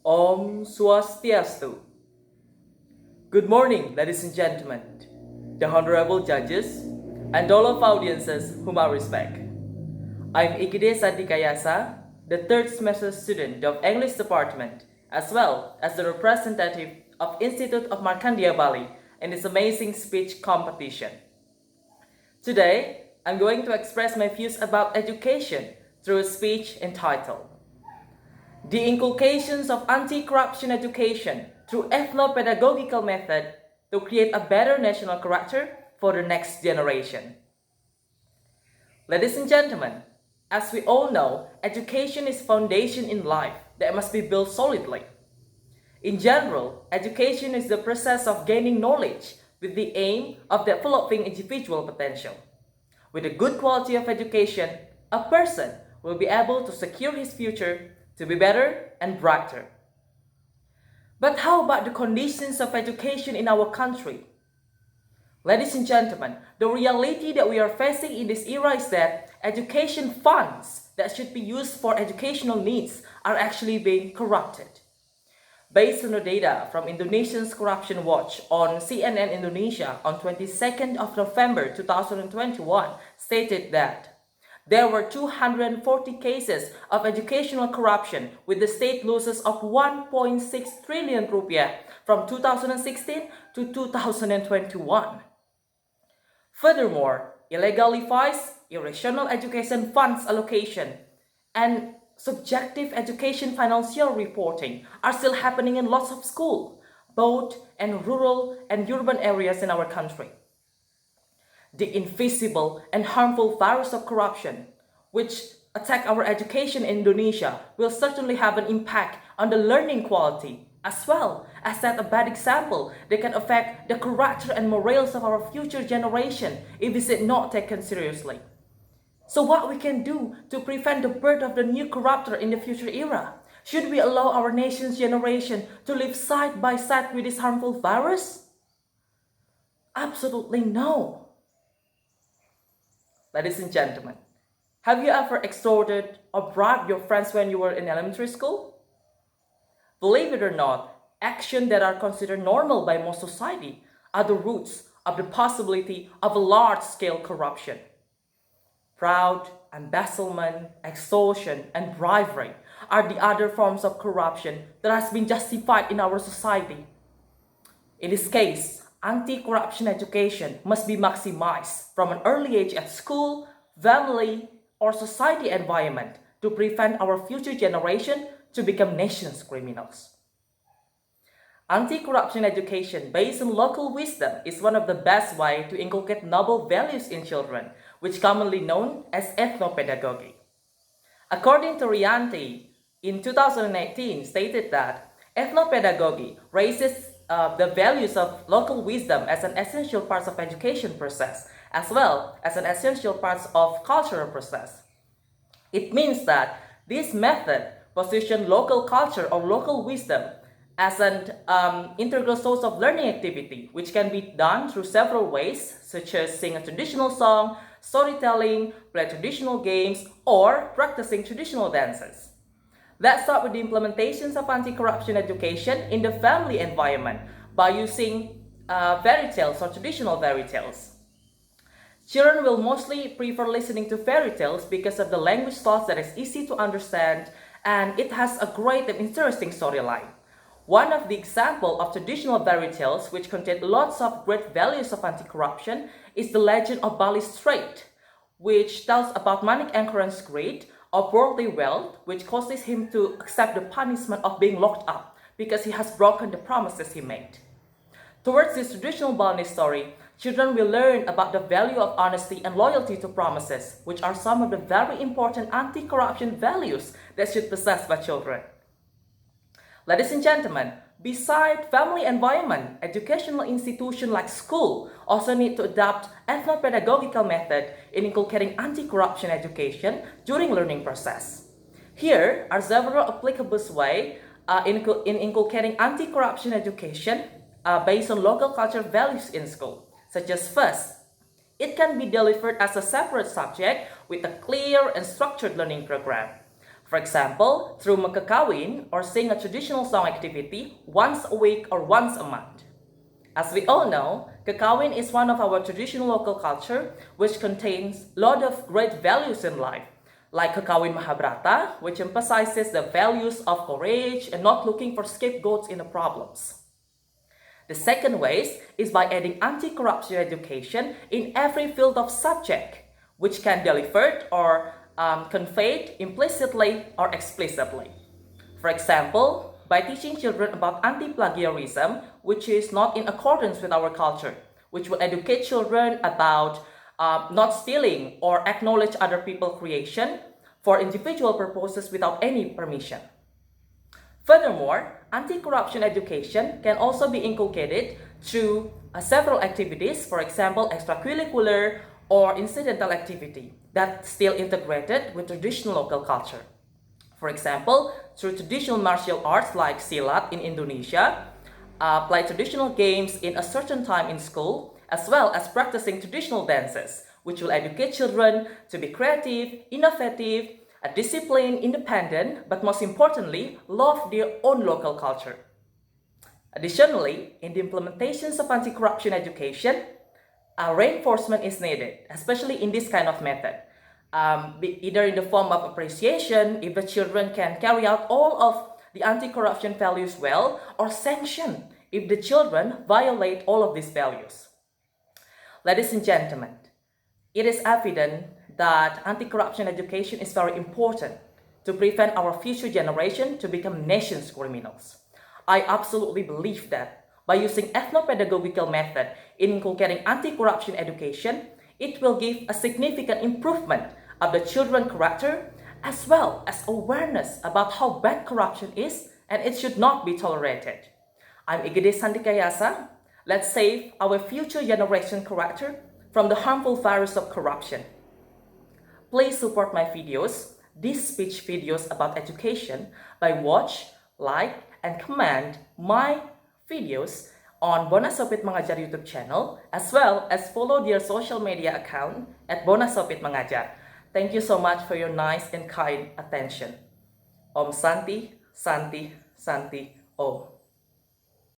Om Swastiastu. Good morning, ladies and gentlemen, the honorable judges, and all of audiences whom I respect. I'm Gede Santika Yasa, the third semester student of English department, as well as the representative of Institute of Markandeya Bali in this amazing speech competition. Today, I'm going to express my views about education through a speech entitled The Inculcations of Anti-Corruption Education through Ethno-Pedagogical Method to Create a Better National Character for the Next Generation. Ladies and gentlemen, as we all know, education is foundation in life that must be built solidly. In general, education is the process of gaining knowledge with the aim of developing individual potential. With a good quality of education, a person will be able to secure his future to be better and brighter. But how about the conditions of education in our country? Ladies and gentlemen, the reality that we are facing in this era is that education funds that should be used for educational needs are actually being corrupted. Based on the data from Indonesia's Corruption Watch on CNN Indonesia on 22nd of November 2021 stated that there were 240 cases of educational corruption with the state losses of 1.6 trillion rupiah from 2016 to 2021. Furthermore, illegal levies, irrational education funds allocation, and subjective education financial reporting are still happening in lots of schools, both in rural and urban areas in our country. The invisible and harmful virus of corruption, which attack our education in Indonesia, will certainly have an impact on the learning quality, as well as set a bad example that can affect the character and morals of our future generation if it is not taken seriously. So what we can do to prevent the birth of the new corrupter in the future era? Should we allow our nation's generation to live side by side with this harmful virus? Absolutely no. Ladies and gentlemen, have you ever extorted or bribed your friends when you were in elementary school? Believe it or not, actions that are considered normal by most society are the roots of the possibility of a large-scale corruption. Fraud, embezzlement, extortion, and bribery are the other forms of corruption that has been justified in our society. In this case, anti-corruption education must be maximized from an early age at school, family, or society environment to prevent our future generation to become nation's criminals. Anti-corruption education based on local wisdom is one of the best ways to inculcate noble values in children, which commonly known as ethnopedagogy. According to Rianti, in 2018 stated that ethnopedagogy raises the values of local wisdom as an essential part of education process, as well as an essential part of cultural process. It means that this method positions local culture or local wisdom as an integral source of learning activity, which can be done through several ways, such as sing a traditional song, storytelling, play traditional games, or practicing traditional dances. Let's start with the implementations of anti-corruption education in the family environment by using fairy tales or traditional fairy tales. Children will mostly prefer listening to fairy tales because of the language style that is easy to understand and it has a great and interesting storyline. One of the examples of traditional fairy tales which contain lots of great values of anti-corruption is the legend of Bali Strait, which tells about Manik Angkoran's greed of worldly wealth, which causes him to accept the punishment of being locked up because he has broken the promises he made. Towards this traditional Bali story, children will learn about the value of honesty and loyalty to promises, which are some of the very important anti-corruption values that should possess by children. Ladies and gentlemen, besides family environment, educational institutions like school also need to adopt ethno-pedagogical method in inculcating anti-corruption education during learning process. Here are several applicable ways in inculcating anti-corruption education based on local culture values in school, such as first, it can be delivered as a separate subject with a clear and structured learning program. For example, through magkakawin or sing a traditional song activity once a week or once a month. As we all know, kakawin is one of our traditional local culture which contains a lot of great values in life, like kakawin Mahabharata, which emphasizes the values of courage and not looking for scapegoats in the problems. The second way is by adding anti-corruption education in every field of subject, which can be delivered or conveyed implicitly or explicitly. For example, by teaching children about anti-plagiarism, which is not in accordance with our culture, which will educate children about not stealing or acknowledge other people's creation for individual purposes without any permission. Furthermore, anti-corruption education can also be inculcated through several activities, for example, extracurricular or incidental activity that's still integrated with traditional local culture. For example, through traditional martial arts like silat in Indonesia, play traditional games in a certain time in school, as well as practicing traditional dances, which will educate children to be creative, innovative, disciplined, independent, but most importantly, love their own local culture. Additionally, in the implementations of anti-corruption education, reinforcement is needed, especially in this kind of method. Either in the form of appreciation, if the children can carry out all of the anti-corruption values well, or sanction if the children violate all of these values. Ladies and gentlemen, it is evident that anti-corruption education is very important to prevent our future generation to become nation's criminals. I absolutely believe that by using ethno-pedagogical method in inculcating anti-corruption education, it will give a significant improvement of the children's character as well as awareness about how bad corruption is and it should not be tolerated. I'm Gede Santika Yasa. Let's save our future generation character from the harmful virus of corruption. Please support my videos, these speech videos about education, by watch, like, and comment my videos on Bonapasogit Mengajar YouTube channel, as well as follow their social media account at Bonapasogit Mengajar. Thank you so much for your nice and kind attention. Om Santi, Santi, Santi, Om.